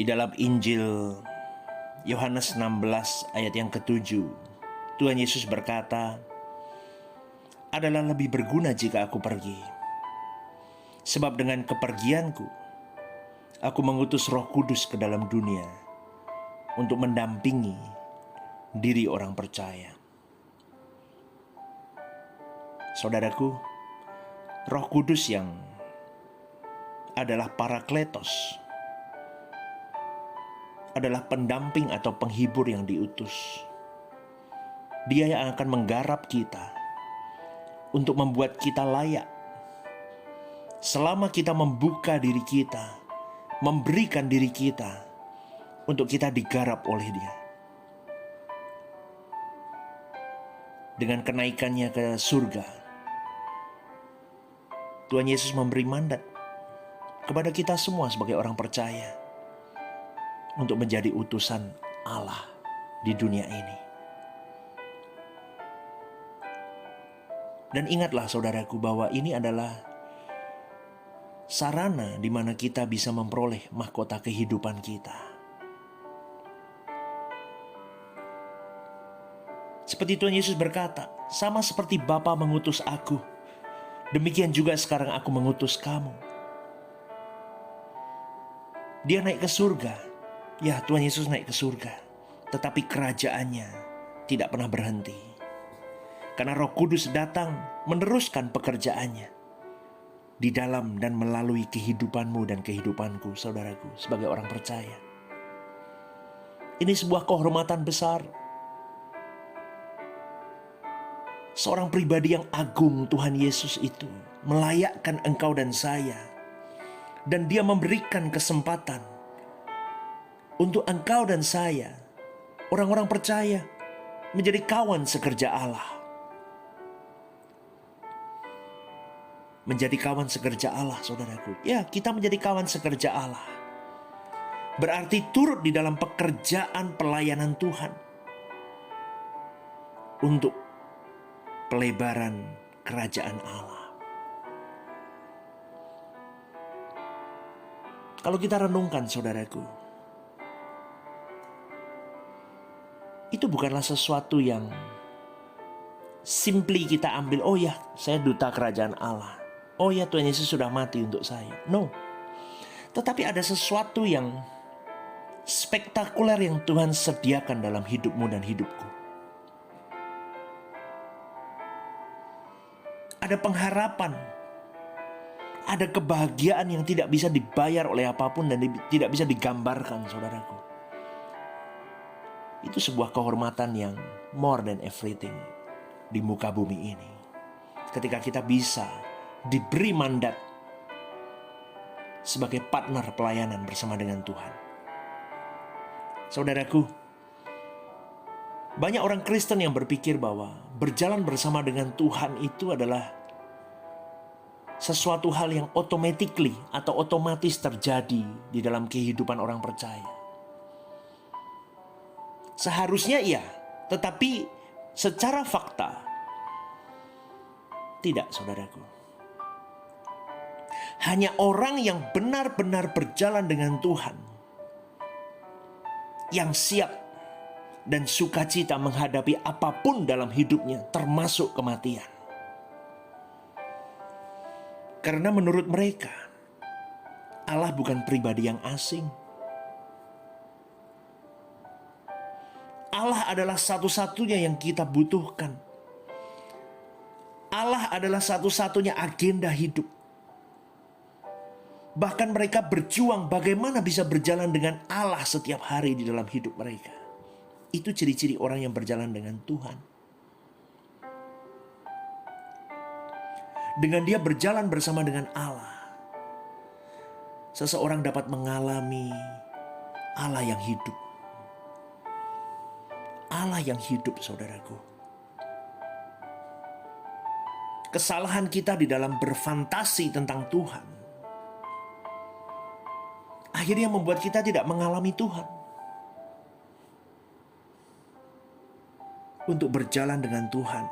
Di dalam Injil Yohanes 16 ayat yang ke-7, Tuhan Yesus berkata, "Adalah lebih berguna jika aku pergi. Sebab dengan kepergianku, aku mengutus Roh Kudus ke dalam dunia untuk mendampingi diri orang percaya." Saudaraku, Roh Kudus yang adalah Parakletos adalah pendamping atau penghibur yang diutus. Dia yang akan menggarap kita untuk membuat kita layak. Selama kita membuka diri kita, memberikan diri kita untuk kita digarap oleh Dia. Dengan kenaikannya ke surga, Tuhan Yesus memberi mandat kepada kita semua sebagai orang percaya untuk menjadi utusan Allah di dunia ini. Dan ingatlah saudaraku bahwa ini adalah sarana di mana kita bisa memperoleh mahkota kehidupan kita. Seperti Tuhan Yesus berkata, "Sama seperti Bapa mengutus aku, demikian juga sekarang aku mengutus kamu." Dia naik ke surga. Ya, Tuhan Yesus naik ke surga, tetapi kerajaannya tidak pernah berhenti. Karena Roh Kudus datang meneruskan pekerjaannya di dalam dan melalui kehidupanmu dan kehidupanku, saudaraku, sebagai orang percaya. Ini sebuah kehormatan besar. Seorang pribadi yang agung, Tuhan Yesus itu melayakkan engkau dan saya, dan Dia memberikan kesempatan untuk engkau dan saya, orang-orang percaya, menjadi kawan sekerja Allah. Menjadi kawan sekerja Allah, saudaraku. Ya, kita menjadi kawan sekerja Allah. Berarti turut di dalam pekerjaan pelayanan Tuhan untuk pelebaran kerajaan Allah. Kalau kita renungkan, saudaraku, itu bukanlah sesuatu yang simply kita ambil, "Oh ya, saya duta kerajaan Allah. Oh ya, Tuhan Yesus sudah mati untuk saya." No. Tetapi ada sesuatu yang spektakuler yang Tuhan sediakan dalam hidupmu dan hidupku. Ada pengharapan. Ada kebahagiaan yang tidak bisa dibayar oleh apapun dan tidak bisa digambarkan, saudaraku. Itu sebuah kehormatan yang more than everything di muka bumi ini. Ketika kita bisa diberi mandat sebagai partner pelayanan bersama dengan Tuhan. Saudaraku, banyak orang Kristen yang berpikir bahwa berjalan bersama dengan Tuhan itu adalah sesuatu hal yang automatically atau otomatis terjadi di dalam kehidupan orang percaya. Seharusnya iya, tetapi secara fakta tidak, saudaraku. Hanya orang yang benar-benar berjalan dengan Tuhan, yang siap dan sukacita menghadapi apapun dalam hidupnya, termasuk kematian. Karena menurut mereka, Allah bukan pribadi yang asing. Allah adalah satu-satunya yang kita butuhkan. Allah adalah satu-satunya agenda hidup. Bahkan mereka berjuang bagaimana bisa berjalan dengan Allah setiap hari di dalam hidup mereka. Itu ciri-ciri orang yang berjalan dengan Tuhan. Dengan dia berjalan bersama dengan Allah, seseorang dapat mengalami Allah yang hidup. Allah yang hidup, saudaraku. Kesalahan kita di dalam berfantasi tentang Tuhan akhirnya membuat kita tidak mengalami Tuhan. Untuk berjalan dengan Tuhan,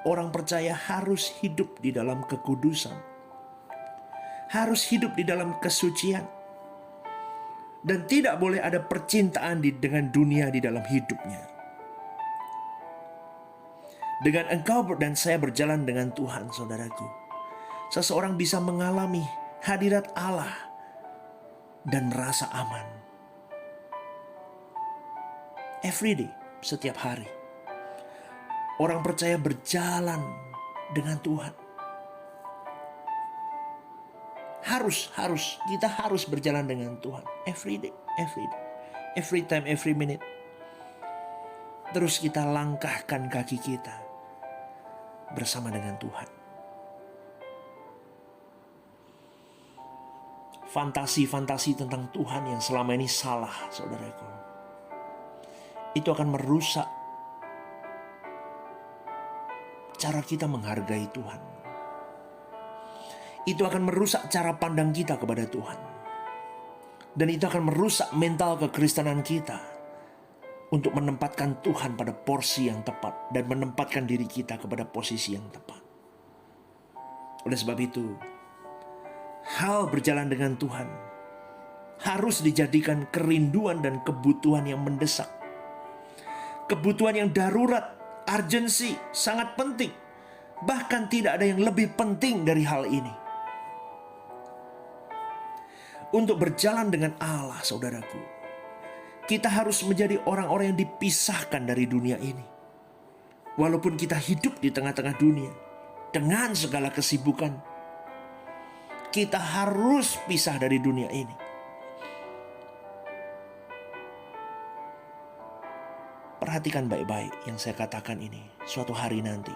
orang percaya harus hidup di dalam kekudusan, harus hidup di dalam kesucian. Dan tidak boleh ada percintaan dengan dunia di dalam hidupnya. Dengan engkau dan saya berjalan dengan Tuhan, saudaraku, seseorang bisa mengalami hadirat Allah dan merasa aman. Every day, setiap hari. Orang percaya berjalan dengan Tuhan. Kita harus berjalan dengan Tuhan. Every day. Every time, every minute. Terus kita langkahkan kaki kita bersama dengan Tuhan. Fantasi-fantasi tentang Tuhan yang selama ini salah, saudaraku, itu akan merusak cara kita menghargai Tuhan. Itu akan merusak cara pandang kita kepada Tuhan. Dan itu akan merusak mental kekristenan kita untuk menempatkan Tuhan pada porsi yang tepat dan menempatkan diri kita kepada posisi yang tepat. Oleh sebab itu, hal berjalan dengan Tuhan harus dijadikan kerinduan dan kebutuhan yang mendesak. Kebutuhan yang darurat, urgensi, sangat penting. Bahkan tidak ada yang lebih penting dari hal ini. Untuk berjalan dengan Allah, saudaraku, kita harus menjadi orang-orang yang dipisahkan dari dunia ini. Walaupun kita hidup di tengah-tengah dunia dengan segala kesibukan, kita harus pisah dari dunia ini. Perhatikan baik-baik yang saya katakan ini. Suatu hari nanti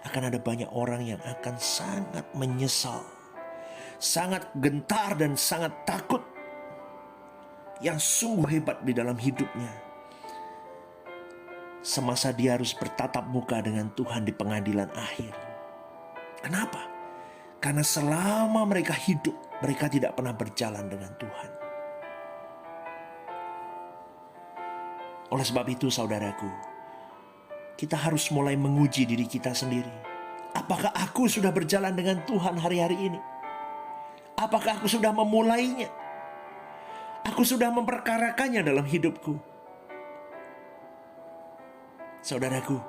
akan ada banyak orang yang akan sangat menyesal, sangat gentar dan sangat takut, yang sungguh hebat di dalam hidupnya semasa dia harus bertatap muka dengan Tuhan di pengadilan akhir. Kenapa? Karena selama mereka hidup, mereka tidak pernah berjalan dengan Tuhan. Oleh sebab itu, saudaraku, kita harus mulai menguji diri kita sendiri. Apakah aku sudah berjalan dengan Tuhan hari-hari ini? Apakah aku sudah memulainya? Aku sudah memperkarakannya dalam hidupku. Saudaraku,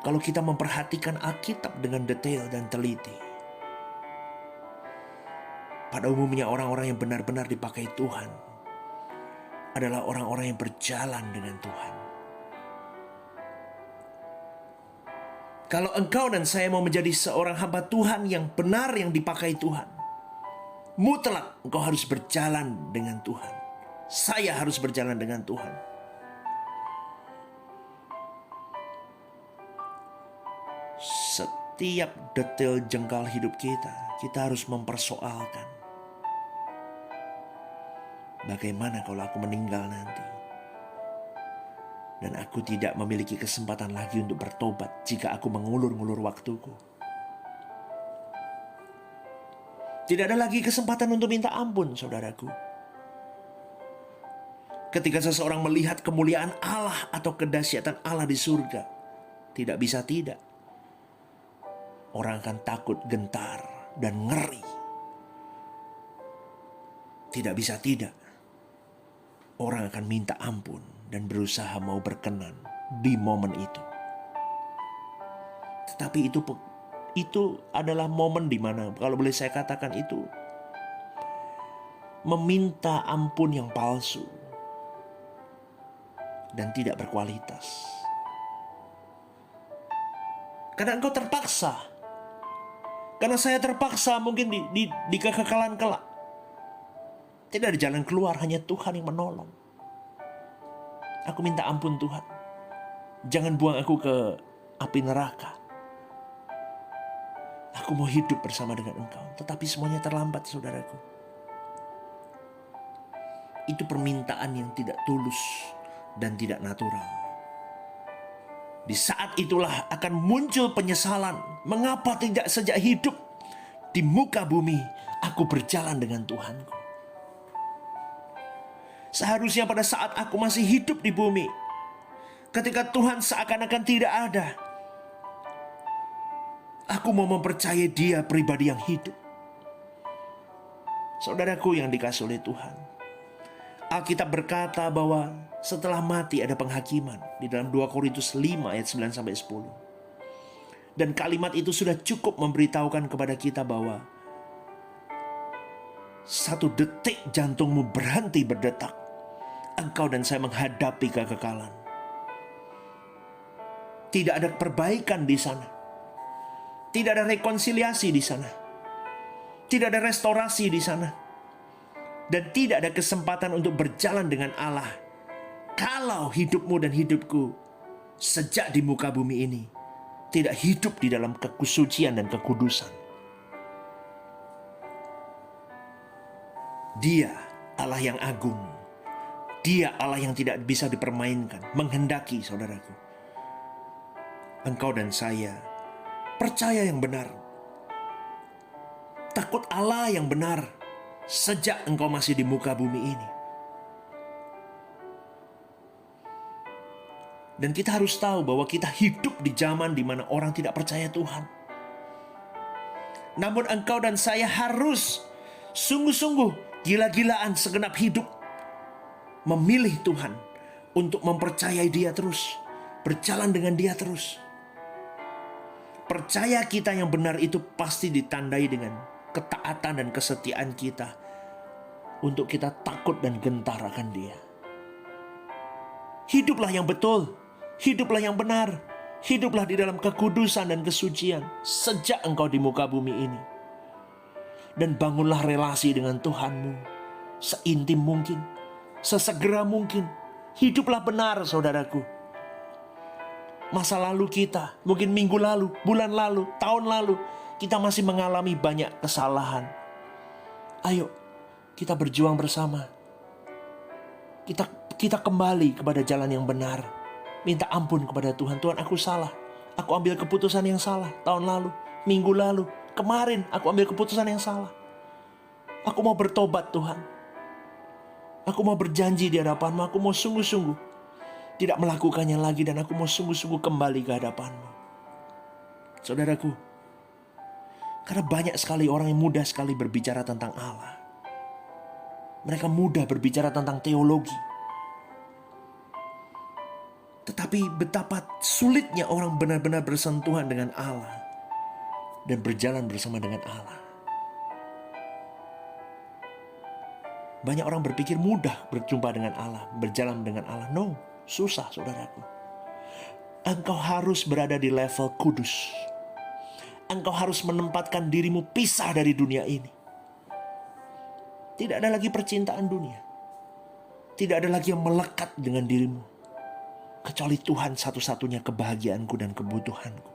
kalau kita memperhatikan Alkitab dengan detail dan teliti, pada umumnya orang-orang yang benar-benar dipakai Tuhan adalah orang-orang yang berjalan dengan Tuhan. Kalau engkau dan saya mau menjadi seorang hamba Tuhan yang benar, yang dipakai Tuhan, mutlak engkau harus berjalan dengan Tuhan. Saya harus berjalan dengan Tuhan. Setiap detail jengkal hidup kita harus mempersoalkan. Bagaimana kalau aku meninggal nanti? Dan aku tidak memiliki kesempatan lagi untuk bertobat jika aku mengulur-ngulur waktuku. Tidak ada lagi kesempatan untuk minta ampun, saudaraku. Ketika seseorang melihat kemuliaan Allah atau kedahsyatan Allah di surga, tidak bisa tidak. Orang akan takut, gentar, dan ngeri. Tidak bisa tidak. Orang akan minta ampun dan berusaha mau berkenan di momen itu. Tetapi itu adalah momen di mana, kalau boleh saya katakan, itu meminta ampun yang palsu dan tidak berkualitas. Karena engkau terpaksa. Karena saya terpaksa mungkin di kekekalan kelak. Tidak ada jalan keluar, hanya Tuhan yang menolong. Aku minta ampun Tuhan. Jangan buang aku ke api neraka. Aku mau hidup bersama dengan Engkau. Tetapi semuanya terlambat, saudaraku. Itu permintaan yang tidak tulus dan tidak natural. Di saat itulah akan muncul penyesalan. Mengapa tidak sejak hidup di muka bumi aku berjalan dengan Tuhanku? Seharusnya pada saat aku masih hidup di bumi, ketika Tuhan seakan-akan tidak ada, aku mau mempercayai Dia pribadi yang hidup. Saudaraku yang dikasihi oleh Tuhan, Alkitab berkata bahwa setelah mati ada penghakiman di dalam 2 Korintus 5 ayat 9-10. Dan kalimat itu sudah cukup memberitahukan kepada kita bahwa 1 detik jantungmu berhenti berdetak, engkau dan saya menghadapi kekekalan. Tidak ada perbaikan di sana. Tidak ada rekonsiliasi di sana. Tidak ada restorasi di sana. Dan tidak ada kesempatan untuk berjalan dengan Allah kalau hidupmu dan hidupku sejak di muka bumi ini tidak hidup di dalam kesucian dan kekudusan. Dia Allah yang agung. Dia Allah yang tidak bisa dipermainkan, menghendaki saudaraku, engkau dan saya percaya yang benar, takut Allah yang benar sejak engkau masih di muka bumi ini. Dan kita harus tahu bahwa kita hidup di zaman di mana orang tidak percaya Tuhan. Namun engkau dan saya harus sungguh-sungguh gila-gilaan segenap hidup memilih Tuhan untuk mempercayai Dia terus, berjalan dengan Dia terus. Percaya kita yang benar itu pasti ditandai dengan ketaatan dan kesetiaan kita untuk kita takut dan gentar akan Dia. Hiduplah yang betul, hiduplah yang benar, hiduplah di dalam kekudusan dan kesucian sejak engkau di muka bumi ini. Dan bangunlah relasi dengan Tuhanmu seintim mungkin, sesegera mungkin. Hiduplah benar saudaraku. Masa lalu kita, mungkin minggu lalu, bulan lalu, tahun lalu, kita masih mengalami banyak kesalahan. Ayo, kita berjuang bersama. Kita kembali kepada jalan yang benar. Minta ampun kepada Tuhan. Tuhan, aku salah. Aku ambil keputusan yang salah tahun lalu, minggu lalu, kemarin aku ambil keputusan yang salah. Aku mau bertobat Tuhan. Aku mau berjanji di hadapan-Mu. Aku mau sungguh-sungguh tidak melakukannya lagi, dan aku mau sungguh-sungguh kembali ke hadapan-Mu. Saudaraku, karena banyak sekali orang yang mudah sekali berbicara tentang Allah. Mereka mudah berbicara tentang teologi. Tetapi betapa sulitnya orang benar-benar bersentuhan dengan Allah dan berjalan bersama dengan Allah. Banyak orang berpikir mudah berjumpa dengan Allah, berjalan dengan Allah. No, susah saudaraku. Engkau harus berada di level kudus. Engkau harus menempatkan dirimu pisah dari dunia ini. Tidak ada lagi percintaan dunia. Tidak ada lagi yang melekat dengan dirimu, kecuali Tuhan satu-satunya kebahagiaanku dan kebutuhanku.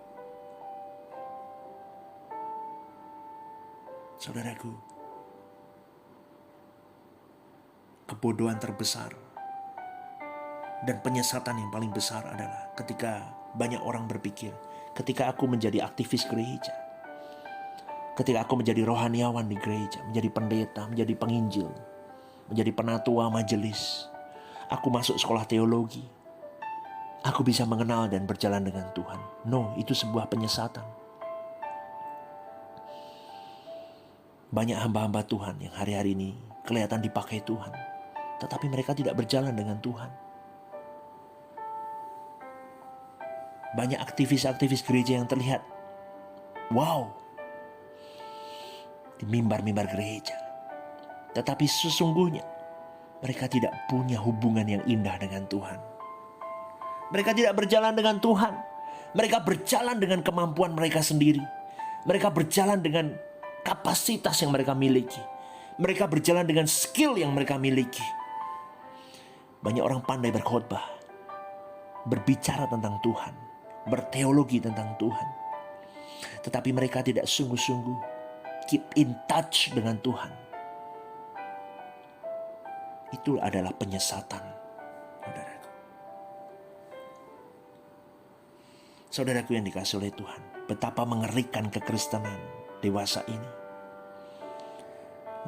Saudaraku, kebodohan terbesar dan penyesatan yang paling besar adalah ketika banyak orang berpikir, ketika aku menjadi aktivis gereja, ketika aku menjadi rohaniawan di gereja, menjadi pendeta, menjadi penginjil, menjadi penatua majelis, aku masuk sekolah teologi, aku bisa mengenal dan berjalan dengan Tuhan. No, itu sebuah penyesatan. Banyak hamba-hamba Tuhan yang hari-hari ini kelihatan dipakai Tuhan, tetapi mereka tidak berjalan dengan Tuhan. Banyak aktivis-aktivis gereja yang terlihat wow di mimbar-mimbar gereja, tetapi sesungguhnya mereka tidak punya hubungan yang indah dengan Tuhan. Mereka tidak berjalan dengan Tuhan. Mereka berjalan dengan kemampuan mereka sendiri. Mereka berjalan dengan kapasitas yang mereka miliki. Mereka berjalan dengan skill yang mereka miliki. Banyak orang pandai berkhotbah, berbicara tentang Tuhan, berteologi tentang Tuhan, tetapi mereka tidak sungguh-sungguh keep in touch dengan Tuhan. Itu adalah penyesatan, saudaraku. Saudaraku yang dikasihi oleh Tuhan, betapa mengerikan kekristenan dewasa ini.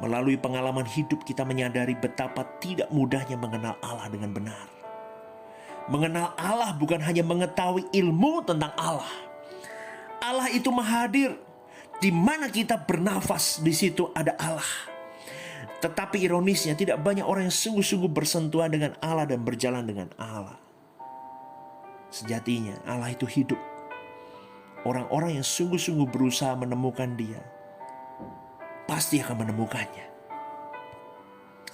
Melalui pengalaman hidup kita menyadari betapa tidak mudahnya mengenal Allah dengan benar. Mengenal Allah bukan hanya mengetahui ilmu tentang Allah. Allah itu maha hadir. Di mana kita bernafas, di situ ada Allah. Tetapi ironisnya tidak banyak orang yang sungguh-sungguh bersentuhan dengan Allah dan berjalan dengan Allah. Sejatinya Allah itu hidup. Orang-orang yang sungguh-sungguh berusaha menemukan Dia pasti akan menemukannya.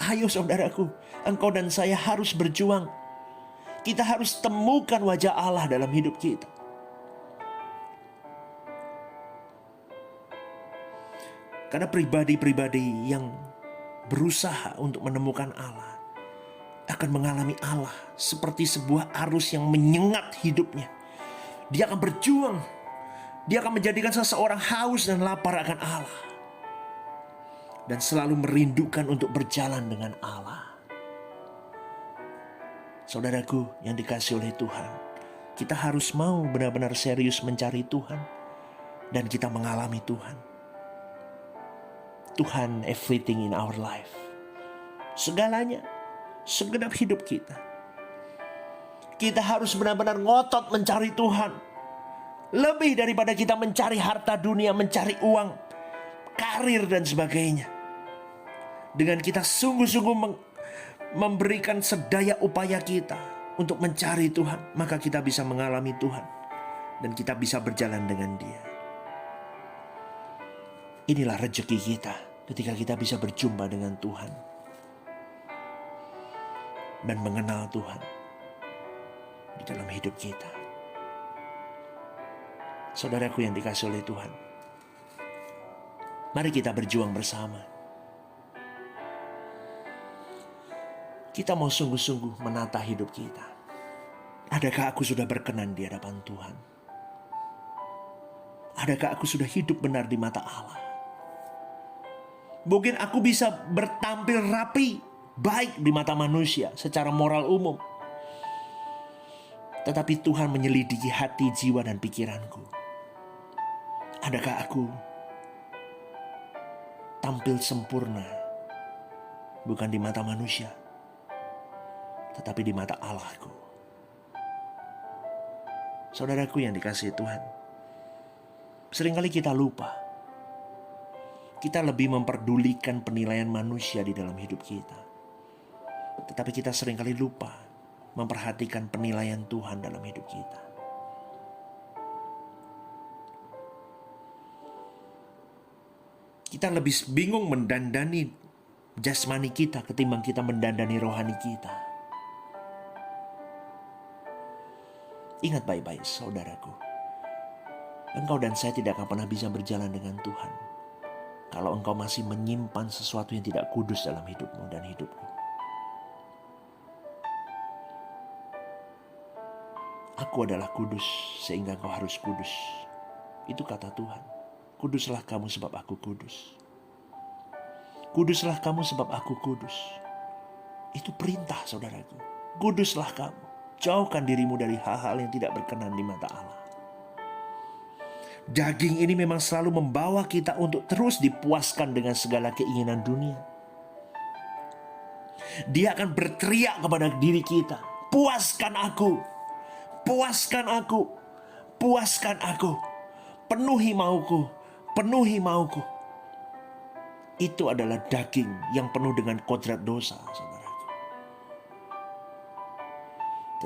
Ayo saudaraku, engkau dan saya harus berjuang. Kita harus temukan wajah Allah dalam hidup kita. Karena pribadi-pribadi yang berusaha untuk menemukan Allah akan mengalami Allah seperti sebuah arus yang menyengat hidupnya. Dia akan berjuang. Dia akan menjadikan seseorang haus dan lapar akan Allah. Dan selalu merindukan untuk berjalan dengan Allah. Saudaraku yang dikasihi oleh Tuhan, kita harus mau benar-benar serius mencari Tuhan. Dan kita mengalami Tuhan. Tuhan everything in our life. Segalanya, segenap hidup kita. Kita harus benar-benar ngotot mencari Tuhan. Lebih daripada kita mencari harta dunia, mencari uang, karir dan sebagainya. Dengan kita sungguh-sungguh memberikan sedaya upaya kita untuk mencari Tuhan, maka kita bisa mengalami Tuhan. Dan kita bisa berjalan dengan Dia. Inilah rezeki kita ketika kita bisa berjumpa dengan Tuhan dan mengenal Tuhan di dalam hidup kita. Saudaraku yang dikasihi oleh Tuhan, mari kita berjuang bersama. Kita mau sungguh-sungguh menata hidup kita. Adakah aku sudah berkenan di hadapan Tuhan? Adakah aku sudah hidup benar di mata Allah? Mungkin aku bisa bertampil rapi, baik di mata manusia secara moral umum. Tetapi Tuhan menyelidiki hati, jiwa, dan pikiranku. Adakah aku tampil sempurna, bukan di mata manusia, tetapi di mata Allahku? Saudaraku yang dikasihi Tuhan, seringkali kita lupa. Kita lebih memperdulikan penilaian manusia di dalam hidup kita. Tetapi kita seringkali lupa memperhatikan penilaian Tuhan dalam hidup kita. Kita lebih bingung mendandani jasmani kita ketimbang kita mendandani rohani kita. Ingat baik-baik saudaraku. Engkau dan saya tidak akan pernah bisa berjalan dengan Tuhan kalau engkau masih menyimpan sesuatu yang tidak kudus dalam hidupmu dan hidupku. Aku adalah kudus sehingga engkau harus kudus. Itu kata Tuhan. Kuduslah kamu sebab aku kudus. Kuduslah kamu sebab aku kudus. Itu perintah saudaraku. Kuduslah kamu. Jauhkan dirimu dari hal-hal yang tidak berkenan di mata Allah. Daging ini memang selalu membawa kita untuk terus dipuaskan dengan segala keinginan dunia. Dia akan berteriak kepada diri kita, puaskan aku, puaskan aku, puaskan aku, penuhi mauku, penuhi mauku. Itu adalah daging yang penuh dengan kodrat dosa, saudaraku.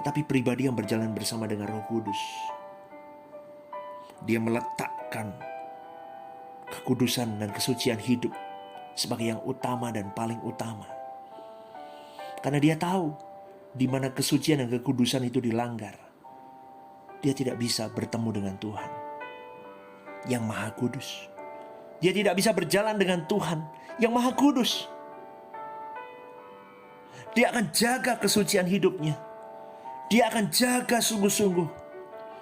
Tetapi pribadi yang berjalan bersama dengan Roh Kudus, dia meletakkan kekudusan dan kesucian hidup sebagai yang utama dan paling utama. Karena dia tahu di mana kesucian dan kekudusan itu dilanggar, dia tidak bisa bertemu dengan Tuhan yang Maha Kudus. Dia tidak bisa berjalan dengan Tuhan yang Maha Kudus. Dia akan jaga kesucian hidupnya. Dia akan jaga sungguh-sungguh.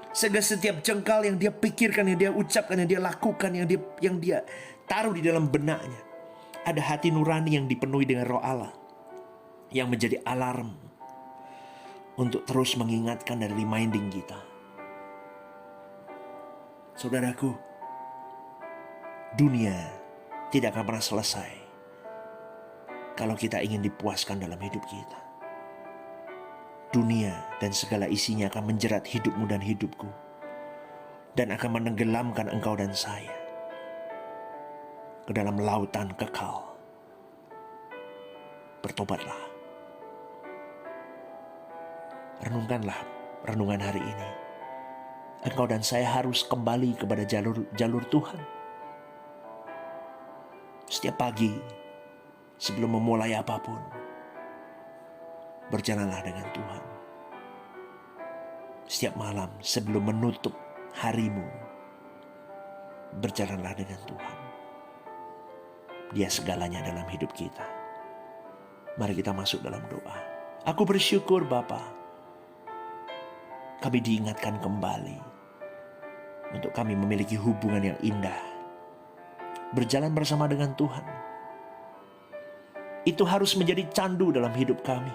Sehingga setiap jengkal yang dia pikirkan, yang dia ucapkan, yang dia lakukan, yang dia taruh di dalam benaknya, ada hati nurani yang dipenuhi dengan Roh Allah, yang menjadi alarm untuk terus mengingatkan dan reminding kita. Saudaraku, dunia tidak akan pernah selesai kalau kita ingin dipuaskan dalam hidup kita. Dunia dan segala isinya akan menjerat hidupmu dan hidupku, dan akan menenggelamkan engkau dan saya ke dalam lautan kekal. bertobatlah. Renungkanlah renungan hari ini. Engkau dan saya harus kembali kepada jalur Tuhan. Setiap pagi, sebelum memulai apapun, berjalanlah dengan Tuhan. Setiap malam, sebelum menutup harimu, berjalanlah dengan Tuhan. Dia segalanya dalam hidup kita. Mari kita masuk dalam doa. Aku bersyukur Bapa, kami diingatkan kembali untuk kami memiliki hubungan yang indah, berjalan bersama dengan Tuhan. Itu harus menjadi candu dalam hidup kami.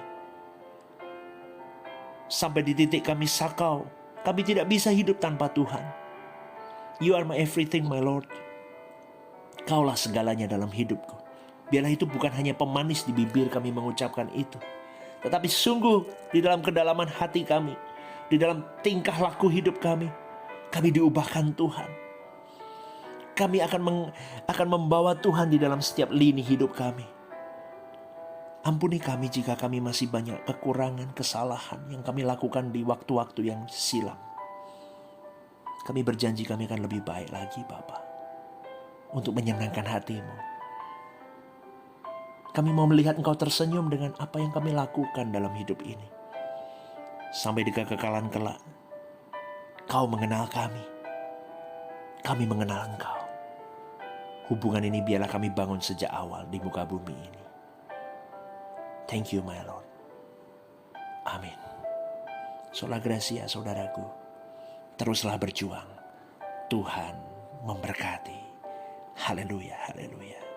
Sampai di titik kami sakau, kami tidak bisa hidup tanpa Tuhan. You are my everything, my Lord. Kaulah segalanya dalam hidupku. Biarlah itu bukan hanya pemanis di bibir kami mengucapkan itu, tetapi sungguh di dalam kedalaman hati kami, di dalam tingkah laku hidup kami diubahkan Tuhan. Kami akan membawa Tuhan di dalam setiap lini hidup kami. Ampuni kami jika kami masih banyak kekurangan, kesalahan yang kami lakukan di waktu-waktu yang silam. Kami berjanji kami akan lebih baik lagi Bapa, untuk menyenangkan hati-Mu. Kami mau melihat Engkau tersenyum dengan apa yang kami lakukan dalam hidup ini. Sampai di kekekalan kelak, Kau mengenal kami mengenal Engkau. Hubungan ini biarlah kami bangun sejak awal di muka bumi ini. Thank you my Lord. Amin. Sola Gracia saudaraku, teruslah berjuang. Tuhan memberkati. Haleluya, haleluya.